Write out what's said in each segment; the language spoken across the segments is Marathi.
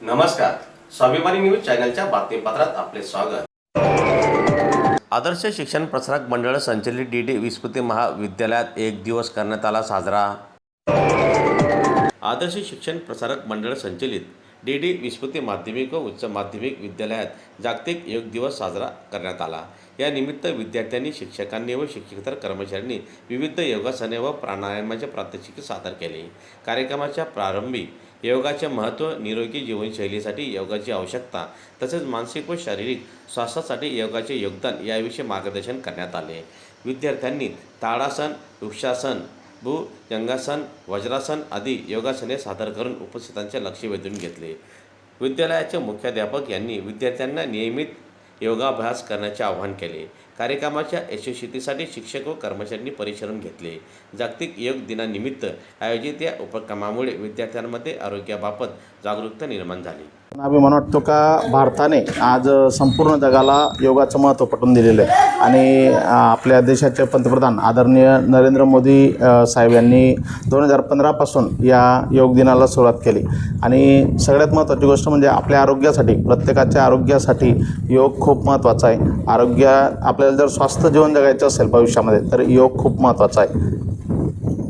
नमस्कार, स्वाभिमानी न्यूज चॅनलच्या बातमीपत्रात आपले स्वागत। आदर्श शिक्षण प्रसारक मंडळ संचलित डी विस्फुते महाविद्यालयात एक दिवस करण्यात आला साजरा। आदर्श शिक्षण प्रसारक मंडळ संचलित डी विस्फुते माध्यमिक व उच्च माध्यमिक विद्यालयात जागतिक योग दिवस साजरा करण्यात आला। या निमित्त विद्यार्थ्यांनी, शिक्षकांनी व शिक्षकेतर कर्मचाऱ्यांनी विविध योगासने व प्राणायामाचे प्रात्यक्षिके सादर केले। कार्यक्रमाच्या प्रारंभी योगाचे महत्त्व, निरोगी जीवनशैलीसाठी योगाची आवश्यकता तसेच मानसिक व शारीरिक स्वास्थ्यासाठी योगाचे योगदान याविषयी मार्गदर्शन करण्यात आले। विद्यार्थ्यांनी ताड़ासन, वृक्षासन, भुजंगासन, वज्रासन आदी योगासने सादर करून उपस्थितांचे लक्ष वेधून घेतले। विद्यालयाचे मुख्याध्यापक यांनी विद्यार्थ्यांना नियमित योगाभ्यास करण्याचे आवाहन केले। कार्यक्रमाच्या यशस्वीतेसाठी शिक्षक व कर्मचाऱ्यांनी परिश्रम घेतले। जागतिक योग दिनानिमित्त आयोजित या उपक्रमामुळे विद्यार्थ्यांमध्ये आरोग्याबाबत जागरूकता निर्माण झाली। अभिमान वाटतो का भारताने आज संपूर्ण जगाला योगाचं महत्त्व पटवून दिलेलं आहे आणि आपल्या देशाचे पंतप्रधान आदरणीय नरेंद्र मोदी साहेब यांनी 2015 पासून या योग दिनाला सुरुवात केली आणि सगळ्यात महत्त्वाची गोष्ट म्हणजे आपल्या आरोग्यासाठी, प्रत्येकाच्या आरोग्यासाठी योग खूप महत्त्वाचा आहे। आपल्याला जर स्वस्थ जीवन जगायचं असेल भविष्यामध्ये तर योग खूप महत्त्वाचा आहे।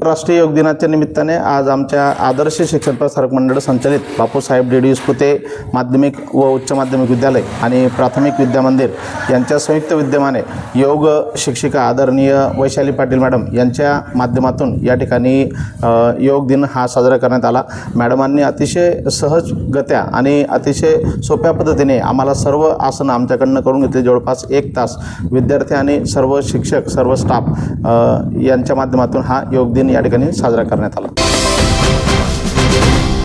राष्ट्रीय योग दिनाच्या निमित्ताने आज आमच्या आदर्श शिक्षण प्रसारक मंडळ संचलित बापूसाहेब डी विस्फुते माध्यमिक व उच्च माध्यमिक विद्यालय आणि प्राथमिक विद्यामंदिर यांच्या संयुक्त विद्यमाने योग शिक्षिका आदरणीय वैशाली पाटील मॅडम यांच्या माध्यमातून या ठिकाणी योग दिन हा साजरा करण्यात आला। मॅडमांनी अतिशय सहजगत्या आणि अतिशय सोप्या पद्धतीने आम्हाला सर्व आसनं आमच्याकडनं करून घेतले। जवळपास 1 तास विद्यार्थी आणि सर्व शिक्षक, सर्व स्टाफ यांच्या माध्यमातून हा योग दिन या ठिकाणी साजरा करण्यात आला।